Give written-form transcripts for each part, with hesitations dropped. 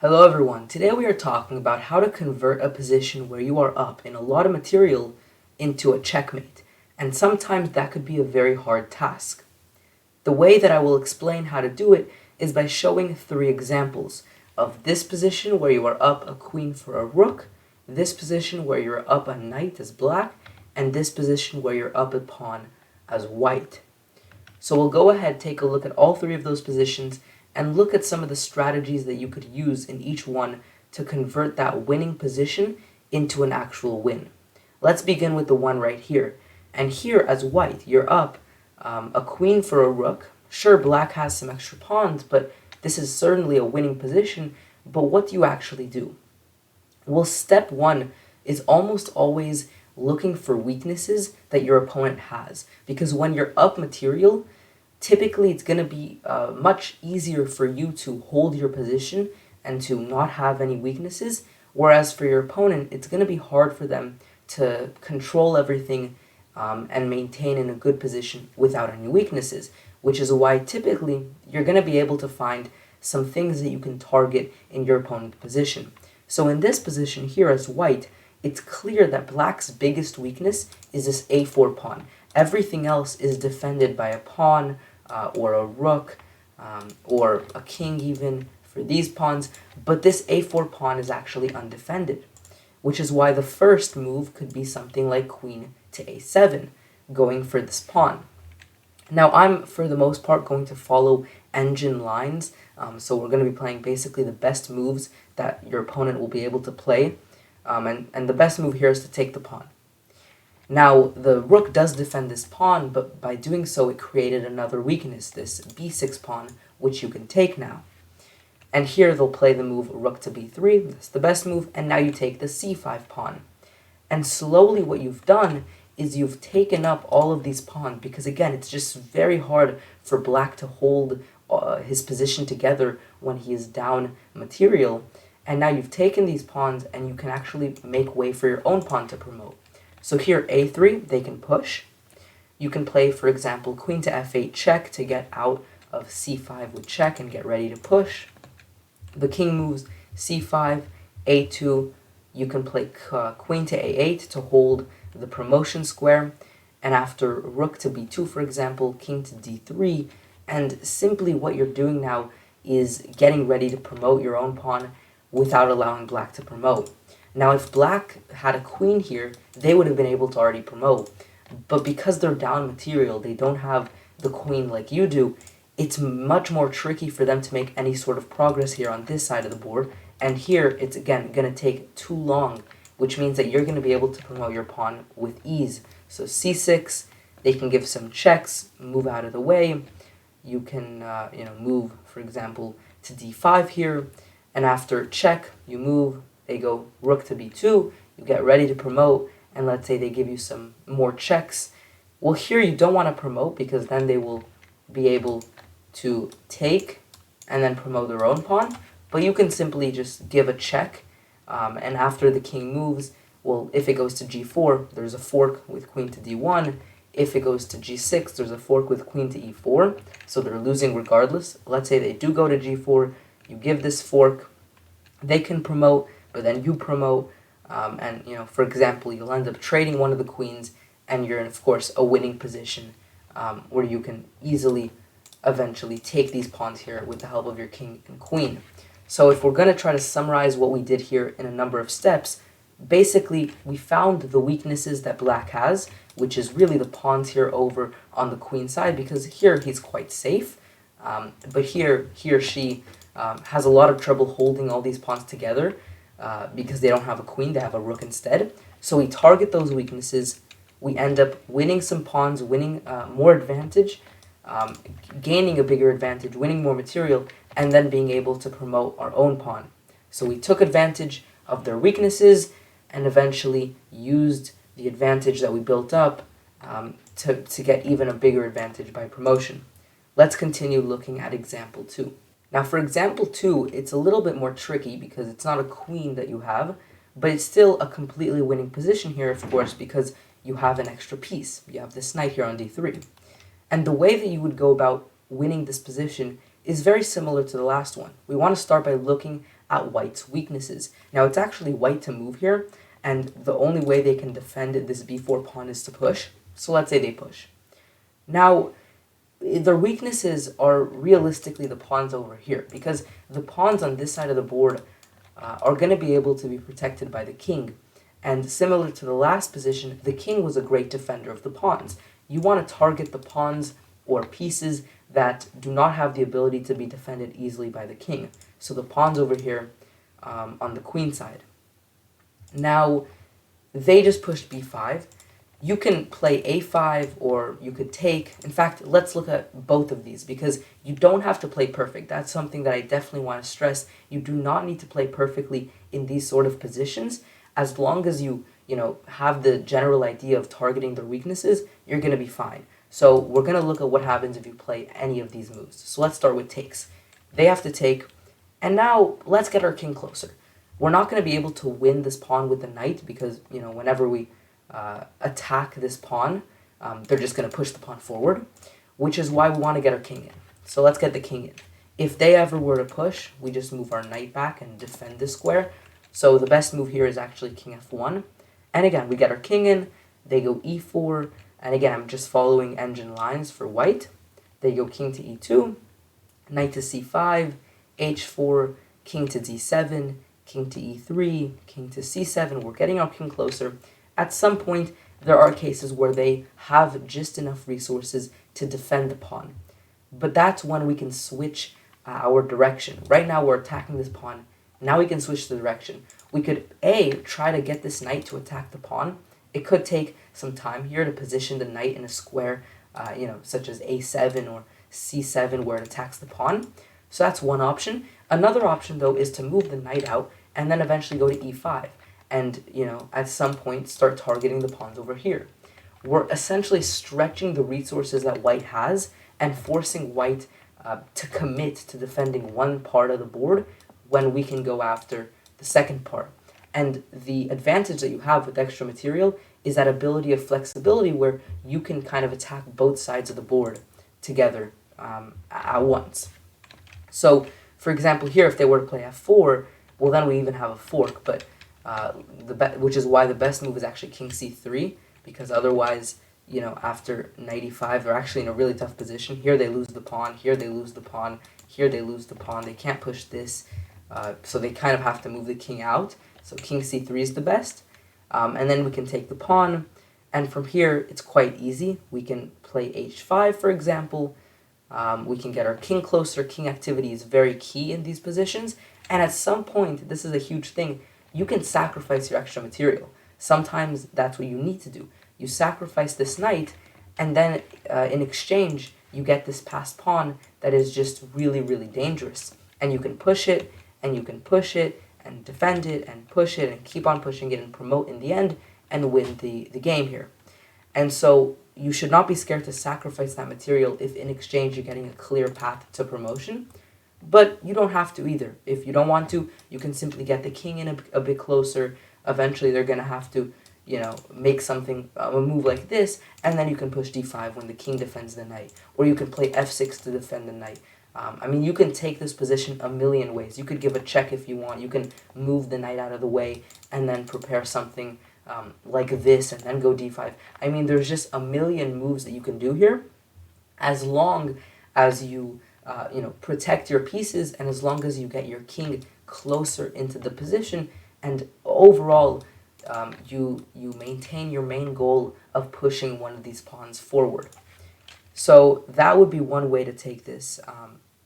Hello everyone, today we are talking about how to convert a position where you are up in a lot of material into a checkmate, and sometimes that could be a very hard task. The way that I will explain how to do it is by showing three examples of this position where you are up a queen for a rook, this position where you're up a knight as black, and this position where you're up a pawn as white. So we'll go ahead, take a look at all three of those positions, and look at some of the strategies that you could use in each one to convert that winning position into an actual win. Let's begin with the one right here. And here, as white, you're up a queen for a rook. Sure, black has some extra pawns, but this is certainly a winning position. But what do you actually do? Well, step one is almost always looking for weaknesses that your opponent has. Because when you're up material, typically it's going to be much easier for you to hold your position and to not have any weaknesses, whereas for your opponent, it's going to be hard for them to control everything and maintain in a good position without any weaknesses, which is why typically you're going to be able to find some things that you can target in your opponent's position. So in this position here as white, it's clear that black's biggest weakness is this a4 pawn. Everything else is defended by a pawn or a rook or a king even for these pawns, but this a4 pawn is actually undefended, which is why the first move could be something like queen to a7, going for this pawn. Now I'm, for the most part, going to follow engine lines, so we're going to be playing basically the best moves that your opponent will be able to play, and the best move here is to take the pawn. Now, the rook does defend this pawn, but by doing so, it created another weakness, this b6 pawn, which you can take now. And here they'll play the move rook to b3, that's the best move, and now you take the c5 pawn. And slowly what you've done is you've taken up all of these pawns, because again, it's just very hard for black to hold his position together when he is down material. And now you've taken these pawns, and you can actually make way for your own pawn to promote. So here, a3, they can push. You can play, for example, queen to f8 check to get out of c5 with check and get ready to push. The king moves c5, a2. You can play queen to a8 to hold the promotion square. And after rook to b2, for example, king to d3. And simply what you're doing now is getting ready to promote your own pawn without allowing black to promote. Now, if black had a queen here, they would have been able to already promote. But because they're down material, they don't have the queen like you do, it's much more tricky for them to make any sort of progress here on this side of the board. And here, it's again going to take too long, which means that you're going to be able to promote your pawn with ease. So c6, they can give some checks, move out of the way. You can move, for example, to d5 here. And after check, you move. They go rook to b2, you get ready to promote, and let's say they give you some more checks. Well, here you don't want to promote because then they will be able to take and then promote their own pawn, but you can simply just give a check, and after the king moves, well, if it goes to g4, there's a fork with queen to d1. If it goes to g6, there's a fork with queen to e4, so they're losing regardless. Let's say they do go to g4, you give this fork, they can promote, but then you promote, and for example, you'll end up trading one of the queens, and you're in, of course, a winning position where you can easily, eventually take these pawns here with the help of your king and queen. So if we're going to try to summarize what we did here in a number of steps, basically we found the weaknesses that black has, which is really the pawns here over on the queen side, because here he's quite safe, but here he or she has a lot of trouble holding all these pawns together, because they don't have a queen, they have a rook instead. So we target those weaknesses, we end up winning some pawns, winning more advantage, gaining a bigger advantage, winning more material, and then being able to promote our own pawn. So we took advantage of their weaknesses and eventually used the advantage that we built up to get even a bigger advantage by promotion. Let's continue looking at example 2. Now for example 2, it's a little bit more tricky because it's not a queen that you have, but it's still a completely winning position here, of course, because you have an extra piece. You have this knight here on d3. And the way that you would go about winning this position is very similar to the last one. We want to start by looking at white's weaknesses. Now it's actually white to move here, and the only way they can defend this b4 pawn is to push. So let's say they push. Now, their weaknesses are realistically the pawns over here, because the pawns on this side of the board are going to be able to be protected by the king. And similar to the last position, the king was a great defender of the pawns. You want to target the pawns or pieces that do not have the ability to be defended easily by the king. So the pawns over here on the queen side. Now, they just pushed b5. You can play a5 or you could take. In fact, let's look at both of these because you don't have to play perfect. That's something that I definitely want to stress. You do not need to play perfectly in these sort of positions. As long as you have the general idea of targeting their weaknesses, you're going to be fine. So we're going to look at what happens if you play any of these moves. So let's start with takes. They have to take, and now let's get our king closer. We're not going to be able to win this pawn with the knight because, whenever we attack this pawn, they're just going to push the pawn forward, which is why we want to get our king in. So let's get the king in. If they ever were to push, we just move our knight back and defend this square. So the best move here is actually king f1. And again, we get our king in, they go e4, and again, I'm just following engine lines for white. They go king to e2, knight to c5, h4, king to d7, king to e3, king to c7. We're getting our king closer. At some point, there are cases where they have just enough resources to defend the pawn. But that's when we can switch our direction. Right now, we're attacking this pawn. Now we can switch the direction. We could, A, try to get this knight to attack the pawn. It could take some time here to position the knight in a square, such as a7 or c7 where it attacks the pawn. So that's one option. Another option, though, is to move the knight out and then eventually go to e5. And, at some point start targeting the pawns over here. We're essentially stretching the resources that white has and forcing white to commit to defending one part of the board when we can go after the second part. And the advantage that you have with extra material is that ability of flexibility where you can kind of attack both sides of the board together at once. So, for example, here, if they were to play f4, well, then we even have a fork, but which is why the best move is actually king c3, because otherwise, after knight e5, they're actually in a really tough position. Here they lose the pawn, here they lose the pawn, here they lose the pawn. They can't push this, so they kind of have to move the king out. So king c3 is the best, and then we can take the pawn, and from here, it's quite easy. We can play h5, for example. We can get our king closer. King activity is very key in these positions, and at some point, this is a huge thing, you can sacrifice your extra material. Sometimes that's what you need to do. You sacrifice this knight, and then in exchange, you get this passed pawn that is just really, really dangerous. And you can push it, and you can push it, and defend it, and push it, and keep on pushing it, and promote in the end, and win the game here. And so you should not be scared to sacrifice that material if in exchange you're getting a clear path to promotion. But you don't have to either. If you don't want to, you can simply get the king in a bit closer. Eventually, they're going to have to, make something, a move like this, and then you can push d5 when the king defends the knight. Or you can play f6 to defend the knight. You can take this position a million ways. You could give a check if you want. You can move the knight out of the way and then prepare something like this and then go d5. There's just a million moves that you can do here as long as you protect your pieces, and as long as you get your king closer into the position, and overall, you maintain your main goal of pushing one of these pawns forward. So that would be one way to take this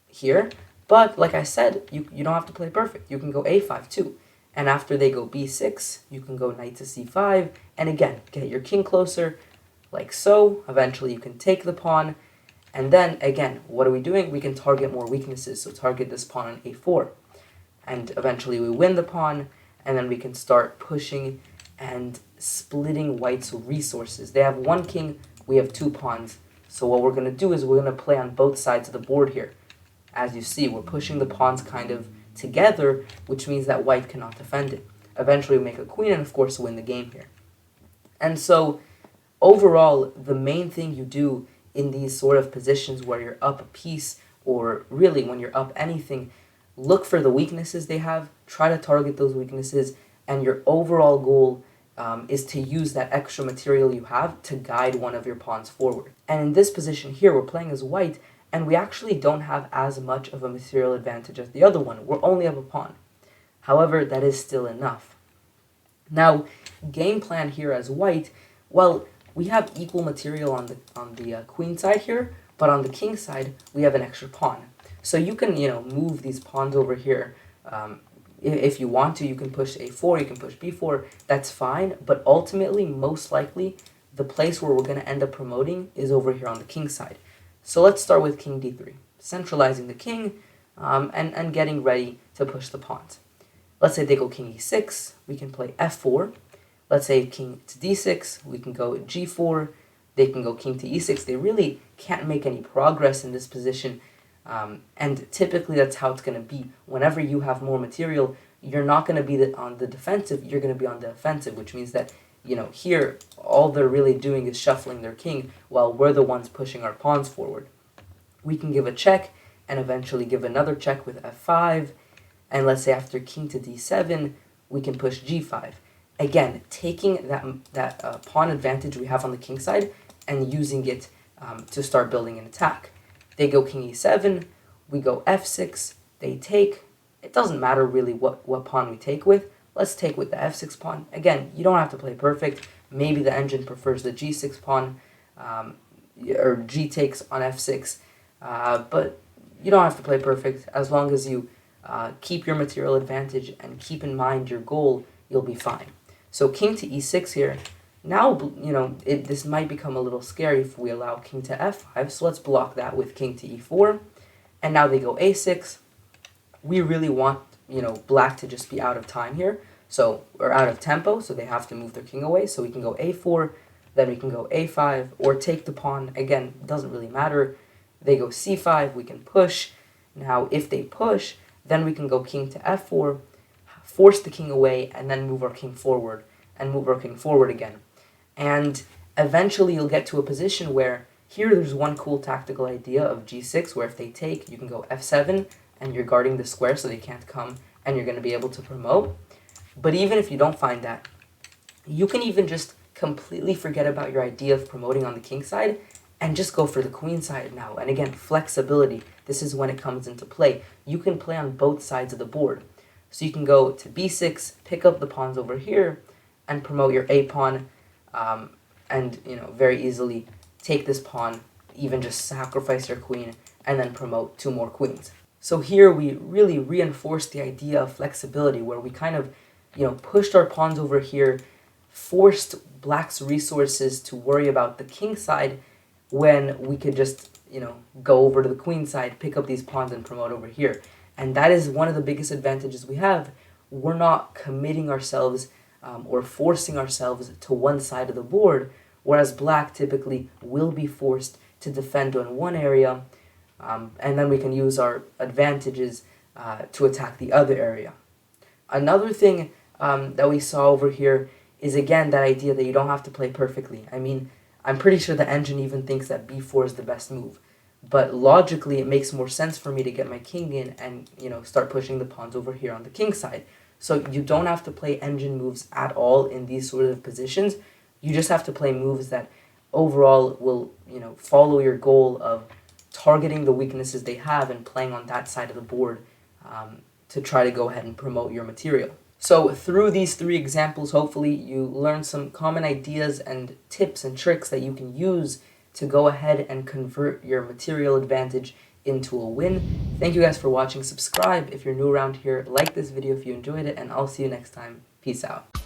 here. But like I said, you don't have to play perfect. You can go a5 too. And after they go b6, you can go knight to c5, and again, get your king closer, like so. Eventually, you can take the pawn. And then, again, what are we doing? We can target more weaknesses, so target this pawn on a4. And eventually we win the pawn, and then we can start pushing and splitting white's resources. They have one king, we have two pawns. So what we're going to do is we're going to play on both sides of the board here. As you see, we're pushing the pawns kind of together, which means that white cannot defend it. Eventually we make a queen and, of course, win the game here. And so, overall, the main thing you do in these sort of positions where you're up a piece, or really when you're up anything, look for the weaknesses they have, try to target those weaknesses, and your overall goal is to use that extra material you have to guide one of your pawns forward. And in this position here, we're playing as white, and we actually don't have as much of a material advantage as the other one. We're only up a pawn. However, that is still enough. Now, game plan here as white, well, we have equal material on the queen side here, but on the king side, we have an extra pawn. So you can, move these pawns over here. If you want to, you can push a4, you can push b4, that's fine, but ultimately, most likely, the place where we're going to end up promoting is over here on the king side. So let's start with king d3, centralizing the king and getting ready to push the pawns. Let's say they go king e6, we can play f4. Let's say king to d6, we can go g4, they can go king to e6. They really can't make any progress in this position. And typically that's how it's going to be. Whenever you have more material, you're not going to be on the defensive, you're going to be on the offensive, which means that, here, all they're really doing is shuffling their king while we're the ones pushing our pawns forward. We can give a check and eventually give another check with f5. And let's say after king to d7, we can push g5. Again, taking that pawn advantage we have on the king side and using it to start building an attack. They go king e7, we go f6, they take. It doesn't matter really what pawn we take with. Let's take with the f6 pawn. Again, you don't have to play perfect. Maybe the engine prefers the g6 pawn, or g takes on f6, but you don't have to play perfect. As long as you keep your material advantage and keep in mind your goal, you'll be fine. So king to e6 here. Now, this might become a little scary if we allow king to f5, so let's block that with king to e4. And now they go a6. We really want, black to just be out of time here, or out of tempo, so they have to move their king away. So we can go a4, then we can go a5, or take the pawn. Again, it doesn't really matter. They go c5, we can push. Now, if they push, then we can go king to f4, force the king away, and then move our king forward, and move our king forward again. And eventually you'll get to a position where here there's one cool tactical idea of g6, where if they take, you can go f7, and you're guarding the square so they can't come, and you're going to be able to promote. But even if you don't find that, you can even just completely forget about your idea of promoting on the king side and just go for the queen side now. And again, flexibility. This is when it comes into play. You can play on both sides of the board. So you can go to b6, pick up the pawns over here, and promote your a pawn, and very easily take this pawn, even just sacrifice your queen, and then promote 2 more queens. So here we really reinforced the idea of flexibility, where we kind of, pushed our pawns over here, forced black's resources to worry about the king side, when we could just, go over to the queen side, pick up these pawns, and promote over here. And that is one of the biggest advantages we have. We're not committing ourselves or forcing ourselves to one side of the board, whereas black typically will be forced to defend on one area, and then we can use our advantages to attack the other area. Another thing that we saw over here is, again, that idea that you don't have to play perfectly. I mean, I'm pretty sure the engine even thinks that b4 is the best move. But logically, it makes more sense for me to get my king in and, start pushing the pawns over here on the king side. So you don't have to play engine moves at all in these sort of positions. You just have to play moves that overall will, follow your goal of targeting the weaknesses they have and playing on that side of the board to try to go ahead and promote your material. So through these 3 examples, hopefully you learned some common ideas and tips and tricks that you can use to go ahead and convert your material advantage into a win. Thank you guys for watching. Subscribe if you're new around here. Like this video if you enjoyed it, and I'll see you next time. Peace out.